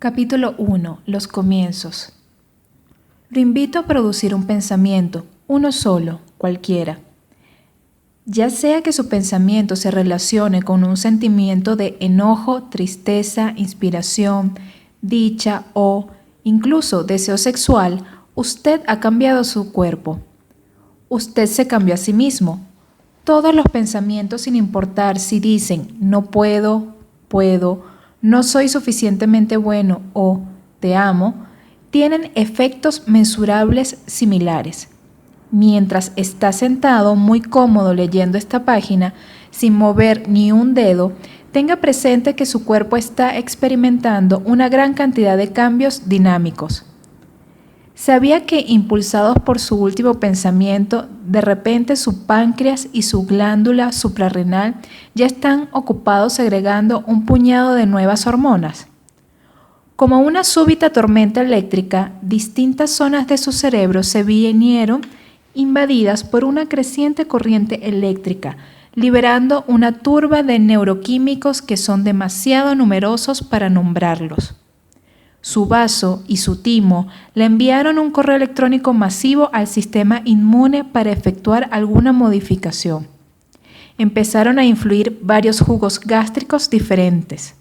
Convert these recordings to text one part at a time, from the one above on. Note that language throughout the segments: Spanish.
Capítulo 1. Los comienzos. Lo invito a producir un pensamiento, uno solo, cualquiera. Ya sea que su pensamiento se relacione con un sentimiento de enojo, tristeza, inspiración, dicha o incluso deseo sexual, usted ha cambiado su cuerpo. Usted se cambió a sí mismo. Todos los pensamientos, sin importar si dicen no puedo, no soy suficientemente bueno o te amo, tienen efectos mensurables similares. Mientras está sentado muy cómodo leyendo esta página, sin mover ni un dedo, tenga presente que su cuerpo está experimentando una gran cantidad de cambios dinámicos. ¿Sabía que, impulsados por su último pensamiento, de repente su páncreas y su glándula suprarrenal ya están ocupados segregando un puñado de nuevas hormonas? Como una súbita tormenta eléctrica, distintas zonas de su cerebro se vieron invadidas por una creciente corriente eléctrica, liberando una turba de neuroquímicos que son demasiado numerosos para nombrarlos. Su vaso y su timo le enviaron un correo electrónico masivo al sistema inmune para efectuar alguna modificación. Empezaron a influir varios jugos gástricos diferentes.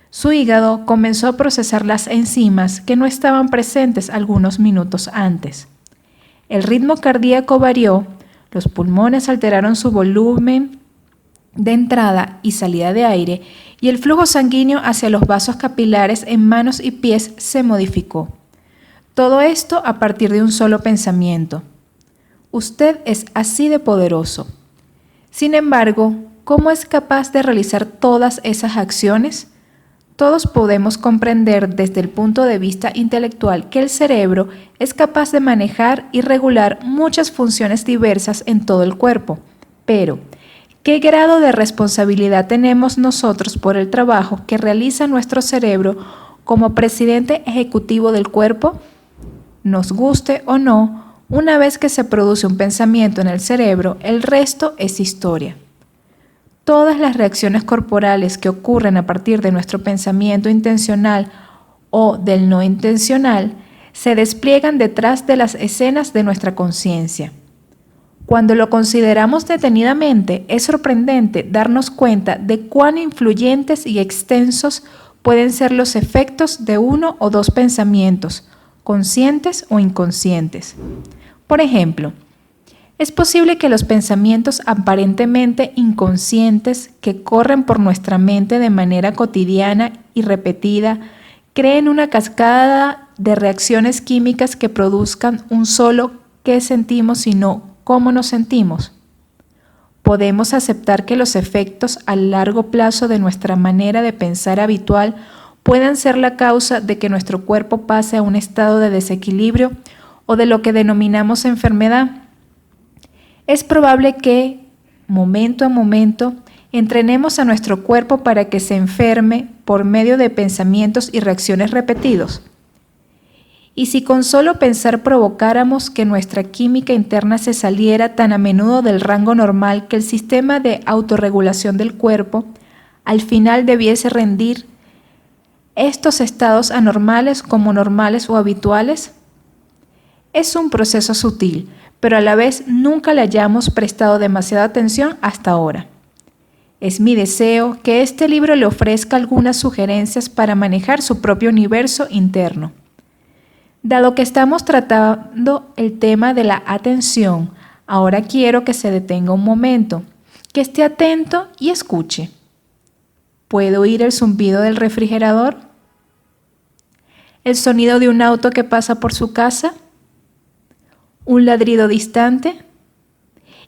Su hígado comenzó a procesar las enzimas que no estaban presentes algunos minutos antes. El ritmo cardíaco varió, los pulmones alteraron su volumen de entrada y salida de aire y el flujo sanguíneo hacia los vasos capilares en manos y pies se modificó. Todo esto a partir de un solo pensamiento. Usted es así de poderoso. Sin embargo, ¿cómo es capaz de realizar todas esas acciones? Todos podemos comprender desde el punto de vista intelectual que el cerebro es capaz de manejar y regular muchas funciones diversas en todo el cuerpo, pero ¿qué grado de responsabilidad tenemos nosotros por el trabajo que realiza nuestro cerebro como presidente ejecutivo del cuerpo? Nos guste o no, una vez que se produce un pensamiento en el cerebro, el resto es historia. Todas las reacciones corporales que ocurren a partir de nuestro pensamiento intencional o del no intencional se despliegan detrás de las escenas de nuestra conciencia. Cuando lo consideramos detenidamente, es sorprendente darnos cuenta de cuán influyentes y extensos pueden ser los efectos de uno o dos pensamientos, conscientes o inconscientes. Por ejemplo, es posible que los pensamientos aparentemente inconscientes que corren por nuestra mente de manera cotidiana y repetida creen una cascada de reacciones químicas que produzcan un solo qué sentimos, sino cómo nos sentimos. Podemos aceptar que los efectos a largo plazo de nuestra manera de pensar habitual puedan ser la causa de que nuestro cuerpo pase a un estado de desequilibrio o de lo que denominamos enfermedad. Es probable que, momento a momento, entrenemos a nuestro cuerpo para que se enferme por medio de pensamientos y reacciones repetidos. Y si con solo pensar provocáramos que nuestra química interna se saliera tan a menudo del rango normal que el sistema de autorregulación del cuerpo al final debiese rendir estos estados anormales como normales o habituales? Es un proceso sutil, pero a la vez nunca le hayamos prestado demasiada atención hasta ahora. Es mi deseo que este libro le ofrezca algunas sugerencias para manejar su propio universo interno. Dado que estamos tratando el tema de la atención, ahora quiero que se detenga un momento, que esté atento y escuche. ¿Puede oír el zumbido del refrigerador? ¿El sonido de un auto que pasa por su casa? ¿Un ladrido distante?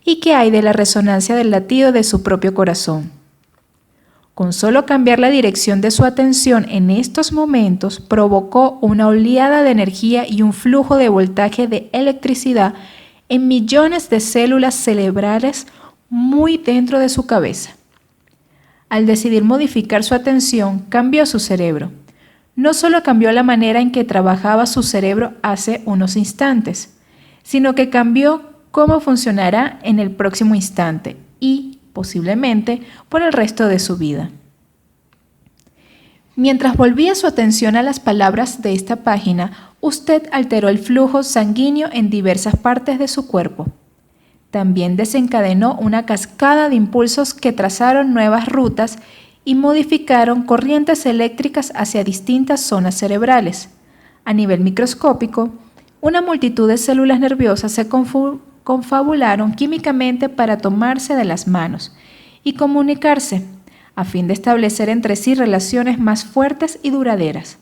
¿Y qué hay de la resonancia del latido de su propio corazón? Con solo cambiar la dirección de su atención en estos momentos, provocó una oleada de energía y un flujo de voltaje de electricidad en millones de células cerebrales muy dentro de su cabeza. Al decidir modificar su atención, cambió su cerebro. No solo cambió la manera en que trabajaba su cerebro hace unos instantes, sino que cambió cómo funcionará en el próximo instante y, posiblemente, por el resto de su vida. Mientras volvía su atención a las palabras de esta página, usted alteró el flujo sanguíneo en diversas partes de su cuerpo. También desencadenó una cascada de impulsos que trazaron nuevas rutas y modificaron corrientes eléctricas hacia distintas zonas cerebrales. A nivel microscópico, una multitud de células nerviosas se confabularon químicamente para tomarse de las manos y comunicarse, a fin de establecer entre sí relaciones más fuertes y duraderas.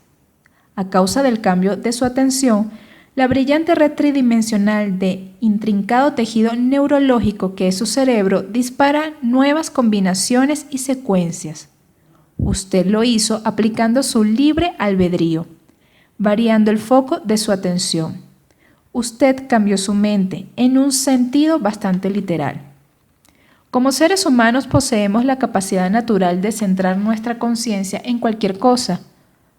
A causa del cambio de su atención, la brillante red tridimensional de intrincado tejido neurológico que es su cerebro dispara nuevas combinaciones y secuencias. Usted lo hizo aplicando su libre albedrío, variando el foco de su atención. Usted cambió su mente en un sentido bastante literal. Como seres humanos poseemos la capacidad natural de centrar nuestra conciencia en cualquier cosa.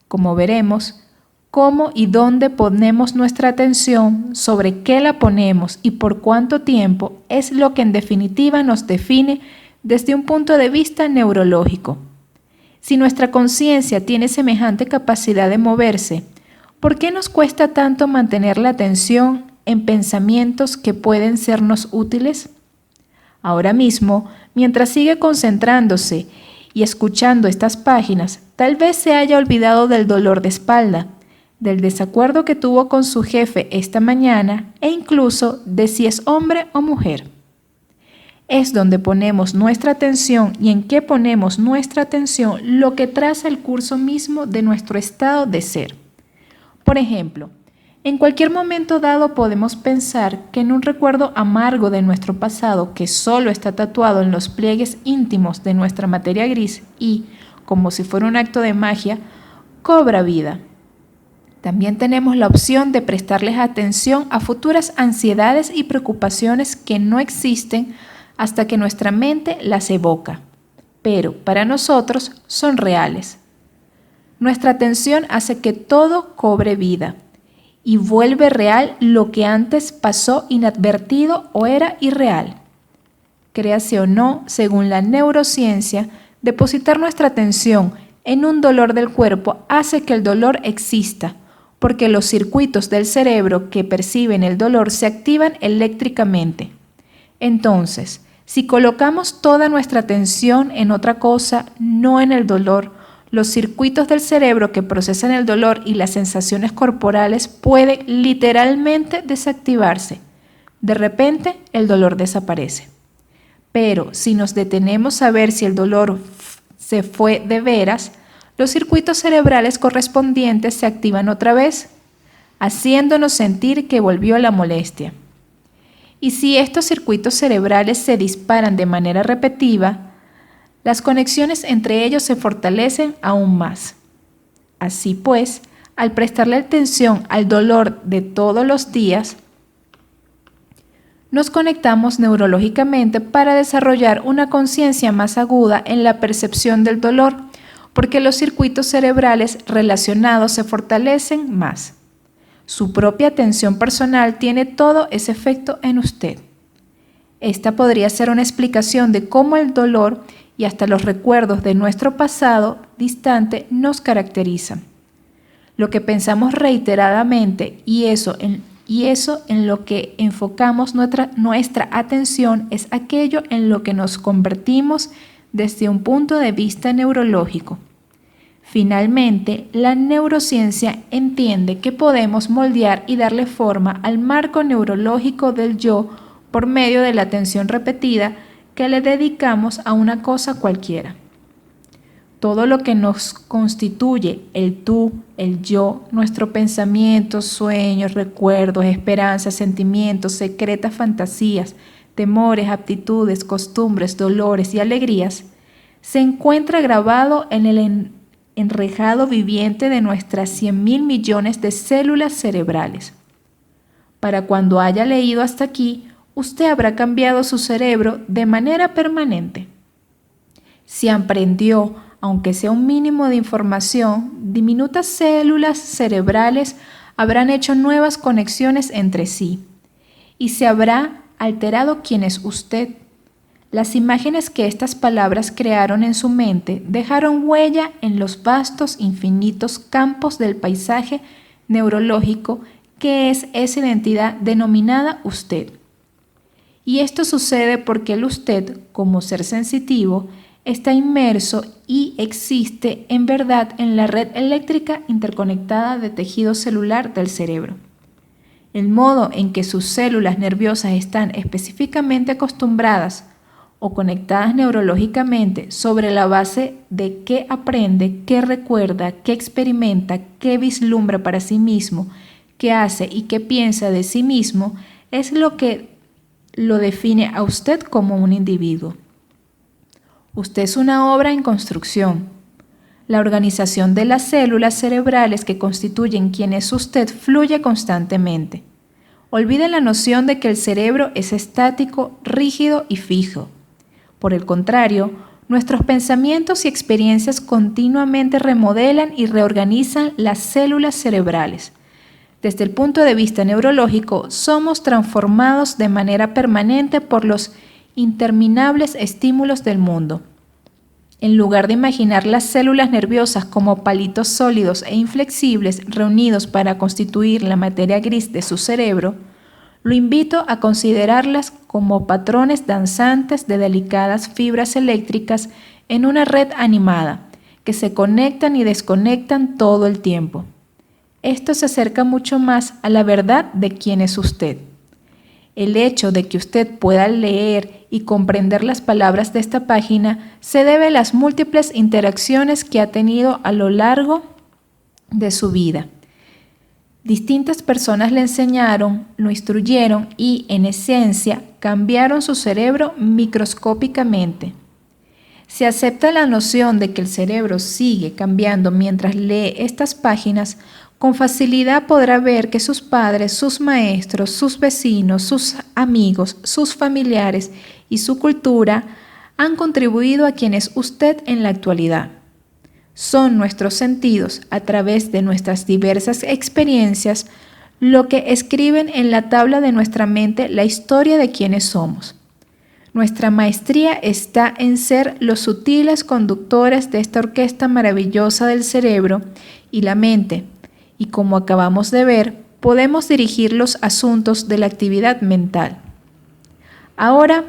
Como veremos, cómo y dónde ponemos nuestra atención, sobre qué la ponemos y por cuánto tiempo es lo que en definitiva nos define desde un punto de vista neurológico. Si nuestra conciencia tiene semejante capacidad de moverse, ¿por qué nos cuesta tanto mantener la atención en pensamientos que pueden sernos útiles? Ahora mismo, mientras sigue concentrándose y escuchando estas páginas, tal vez se haya olvidado del dolor de espalda, del desacuerdo que tuvo con su jefe esta mañana e incluso de si es hombre o mujer. Es donde ponemos nuestra atención y en qué ponemos nuestra atención lo que traza el curso mismo de nuestro estado de ser. Por ejemplo, en cualquier momento dado podemos pensar que en un recuerdo amargo de nuestro pasado que solo está tatuado en los pliegues íntimos de nuestra materia gris y, como si fuera un acto de magia, cobra vida. También tenemos la opción de prestarles atención a futuras ansiedades y preocupaciones que no existen hasta que nuestra mente las evoca, pero para nosotros son reales. Nuestra atención hace que todo cobre vida y vuelve real lo que antes pasó inadvertido o era irreal. Créase o no, según la neurociencia, depositar nuestra atención en un dolor del cuerpo hace que el dolor exista, porque los circuitos del cerebro que perciben el dolor se activan eléctricamente. Entonces, si colocamos toda nuestra atención en otra cosa, no en el dolor, los circuitos del cerebro que procesan el dolor y las sensaciones corporales pueden literalmente desactivarse. De repente, el dolor desaparece. Pero si nos detenemos a ver si el dolor se fue de veras, los circuitos cerebrales correspondientes se activan otra vez, haciéndonos sentir que volvió la molestia. Y si estos circuitos cerebrales se disparan de manera repetitiva, las conexiones entre ellos se fortalecen aún más. Así pues, al prestarle atención al dolor de todos los días, nos conectamos neurológicamente para desarrollar una conciencia más aguda en la percepción del dolor, porque los circuitos cerebrales relacionados se fortalecen más. Su propia atención personal tiene todo ese efecto en usted. Esta podría ser una explicación de cómo el dolor y hasta los recuerdos de nuestro pasado distante nos caracterizan. Lo que pensamos reiteradamente y eso en lo que enfocamos nuestra atención es aquello en lo que nos convertimos desde un punto de vista neurológico. Finalmente, la neurociencia entiende que podemos moldear y darle forma al marco neurológico del yo por medio de la atención repetida que le dedicamos a una cosa cualquiera. Todo lo que nos constituye el tú, el yo, nuestros pensamientos, sueños, recuerdos, esperanzas, sentimientos, secretas fantasías, temores, aptitudes, costumbres, dolores y alegrías, se encuentra grabado en el enrejado viviente de nuestras 100.000 millones de células cerebrales. Para cuando haya leído hasta aquí, usted habrá cambiado su cerebro de manera permanente. Si aprendió, aunque sea un mínimo de información, diminutas células cerebrales habrán hecho nuevas conexiones entre sí y se habrá alterado quién es usted. Las imágenes que estas palabras crearon en su mente dejaron huella en los vastos, infinitos campos del paisaje neurológico que es esa identidad denominada usted. Y esto sucede porque el usted, como ser sensitivo, está inmerso y existe en verdad en la red eléctrica interconectada de tejido celular del cerebro. El modo en que sus células nerviosas están específicamente acostumbradas o conectadas neurológicamente sobre la base de qué aprende, qué recuerda, qué experimenta, qué vislumbra para sí mismo, qué hace y qué piensa de sí mismo, es lo que lo define a usted como un individuo. Usted es una obra en construcción. La organización de las células cerebrales que constituyen quién es usted fluye constantemente. Olvide la noción de que el cerebro es estático, rígido y fijo. Por el contrario, nuestros pensamientos y experiencias continuamente remodelan y reorganizan las células cerebrales. Desde el punto de vista neurológico, somos transformados de manera permanente por los interminables estímulos del mundo. En lugar de imaginar las células nerviosas como palitos sólidos e inflexibles reunidos para constituir la materia gris de su cerebro, lo invito a considerarlas como patrones danzantes de delicadas fibras eléctricas en una red animada, que se conectan y desconectan todo el tiempo. Esto se acerca mucho más a la verdad de quién es usted. El hecho de que usted pueda leer y comprender las palabras de esta página se debe a las múltiples interacciones que ha tenido a lo largo de su vida. Distintas personas le enseñaron, lo instruyeron y, en esencia, cambiaron su cerebro microscópicamente. Si acepta la noción de que el cerebro sigue cambiando mientras lee estas páginas, con facilidad podrá ver que sus padres, sus maestros, sus vecinos, sus amigos, sus familiares y su cultura han contribuido a quien es usted en la actualidad. Son nuestros sentidos, a través de nuestras diversas experiencias, lo que escriben en la tabla de nuestra mente la historia de quienes somos. Nuestra maestría está en ser los sutiles conductores de esta orquesta maravillosa del cerebro y la mente, y como acabamos de ver, podemos dirigir los asuntos de la actividad mental. Ahora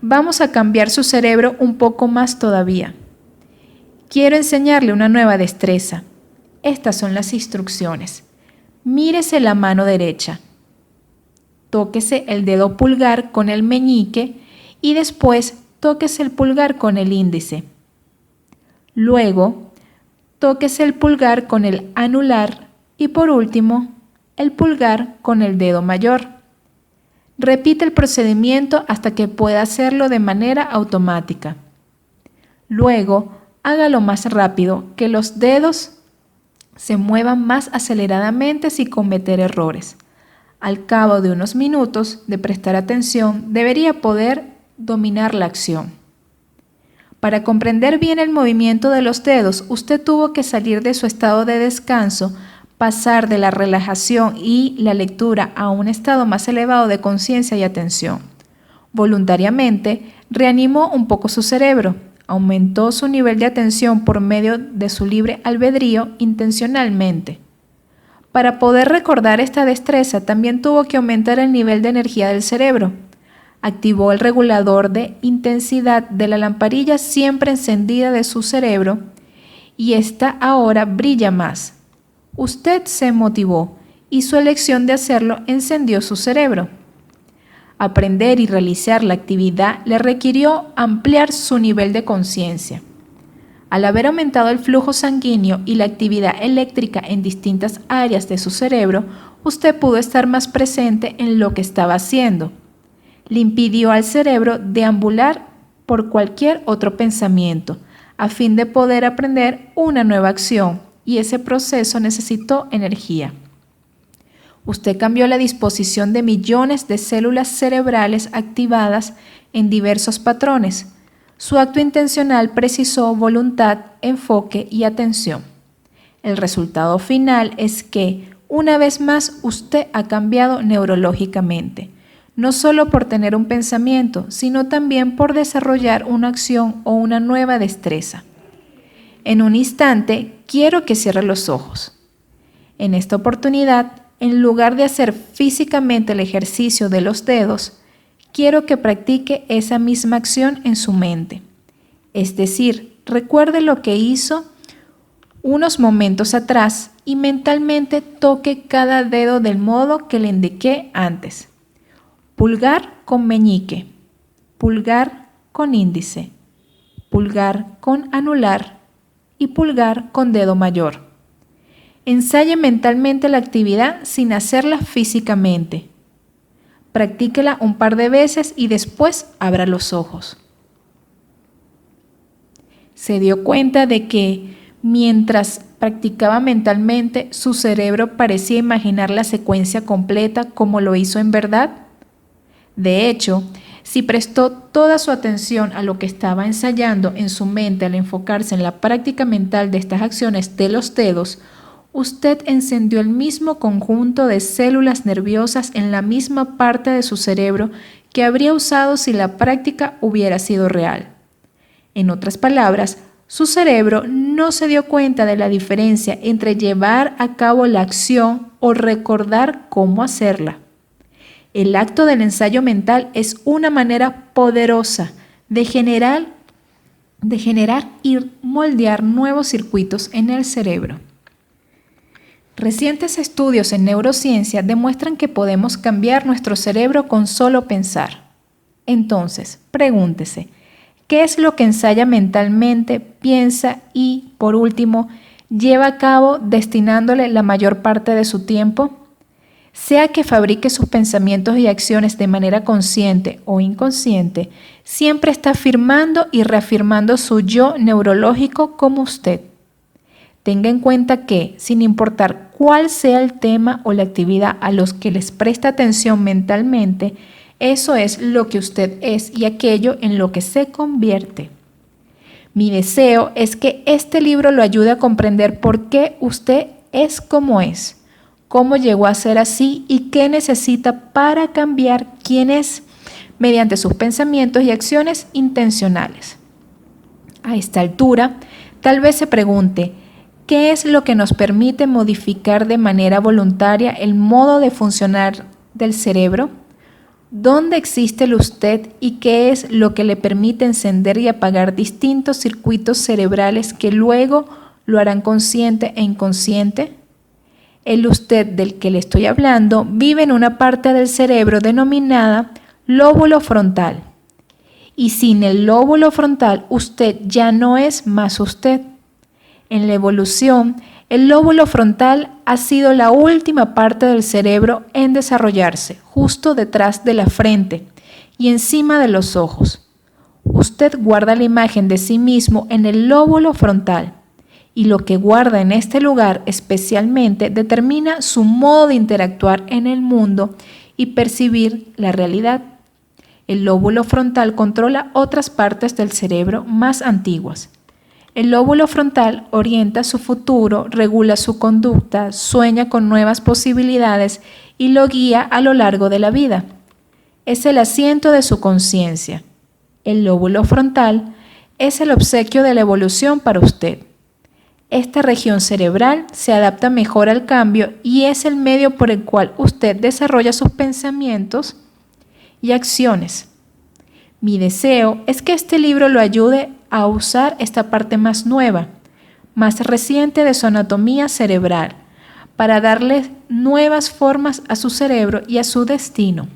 vamos a cambiar su cerebro un poco más todavía. Quiero enseñarle una nueva destreza. Estas son las instrucciones. Mírese la mano derecha. Tóquese el dedo pulgar con el meñique y después tóquese el pulgar con el índice. Luego, tóquese el pulgar con el anular y por último, el pulgar con el dedo mayor. Repite el procedimiento hasta que pueda hacerlo de manera automática. Luego, hágalo más rápido, que los dedos se muevan más aceleradamente sin cometer errores. Al cabo de unos minutos de prestar atención, debería poder dominar la acción. Para comprender bien el movimiento de los dedos, usted tuvo que salir de su estado de descanso, pasar de la relajación y la lectura a un estado más elevado de conciencia y atención. Voluntariamente, reanimó un poco su cerebro. Aumentó su nivel de atención por medio de su libre albedrío intencionalmente. Para poder recordar esta destreza, también tuvo que aumentar el nivel de energía del cerebro. Activó el regulador de intensidad de la lamparilla siempre encendida de su cerebro y esta ahora brilla más. Usted se motivó y su elección de hacerlo encendió su cerebro. Aprender y realizar la actividad le requirió ampliar su nivel de conciencia. Al haber aumentado el flujo sanguíneo y la actividad eléctrica en distintas áreas de su cerebro, usted pudo estar más presente en lo que estaba haciendo. Le impidió al cerebro deambular por cualquier otro pensamiento, a fin de poder aprender una nueva acción, y ese proceso necesitó energía. Usted cambió la disposición de millones de células cerebrales activadas en diversos patrones. Su acto intencional precisó voluntad, enfoque y atención. El resultado final es que, una vez más, usted ha cambiado neurológicamente. no solo por tener un pensamiento, sino también por desarrollar una acción o una nueva destreza. En un instante, quiero que cierre los ojos. En esta oportunidad, en lugar de hacer físicamente el ejercicio de los dedos, quiero que practique esa misma acción en su mente. Es decir, recuerde lo que hizo unos momentos atrás y mentalmente toque cada dedo del modo que le indiqué antes. Pulgar con meñique, pulgar con índice, pulgar con anular y pulgar con dedo mayor. Ensaye mentalmente la actividad sin hacerla físicamente. Practíquela un par de veces y después abra los ojos. Se dio cuenta de que mientras practicaba mentalmente, su cerebro parecía imaginar la secuencia completa como lo hizo en verdad. De hecho, si prestó toda su atención a lo que estaba ensayando en su mente al enfocarse en la práctica mental de estas acciones de los dedos, usted encendió el mismo conjunto de células nerviosas en la misma parte de su cerebro que habría usado si la práctica hubiera sido real. En otras palabras, su cerebro no se dio cuenta de la diferencia entre llevar a cabo la acción o recordar cómo hacerla. El acto del ensayo mental es una manera poderosa de generar y moldear nuevos circuitos en el cerebro. Recientes estudios en neurociencia demuestran que podemos cambiar nuestro cerebro con solo pensar. Entonces, pregúntese, ¿qué es lo que ensaya mentalmente, piensa y, por último, lleva a cabo destinándole la mayor parte de su tiempo? Sea que fabrique sus pensamientos y acciones de manera consciente o inconsciente, siempre está afirmando y reafirmando su yo neurológico como usted. Tenga en cuenta que, sin importar cuál sea el tema o la actividad a los que les presta atención mentalmente, eso es lo que usted es y aquello en lo que se convierte. Mi deseo es que este libro lo ayude a comprender por qué usted es como es, cómo llegó a ser así y qué necesita para cambiar quién es mediante sus pensamientos y acciones intencionales. A esta altura, tal vez se pregunte, ¿qué es lo que nos permite modificar de manera voluntaria el modo de funcionar del cerebro? ¿Dónde existe el usted y qué es lo que le permite encender y apagar distintos circuitos cerebrales que luego lo harán consciente e inconsciente? El usted del que le estoy hablando vive en una parte del cerebro denominada lóbulo frontal. Y sin el lóbulo frontal, usted ya no es más usted. En la evolución, el lóbulo frontal ha sido la última parte del cerebro en desarrollarse, justo detrás de la frente y encima de los ojos. Usted guarda la imagen de sí mismo en el lóbulo frontal y lo que guarda en este lugar especialmente determina su modo de interactuar en el mundo y percibir la realidad. El lóbulo frontal controla otras partes del cerebro más antiguas. El lóbulo frontal orienta su futuro, regula su conducta, sueña con nuevas posibilidades y lo guía a lo largo de la vida. Es el asiento de su conciencia. El lóbulo frontal es el obsequio de la evolución para usted. Esta región cerebral se adapta mejor al cambio y es el medio por el cual usted desarrolla sus pensamientos y acciones. Mi deseo es que este libro lo ayude a usar esta parte más nueva, más reciente de su anatomía cerebral, para darle nuevas formas a su cerebro y a su destino.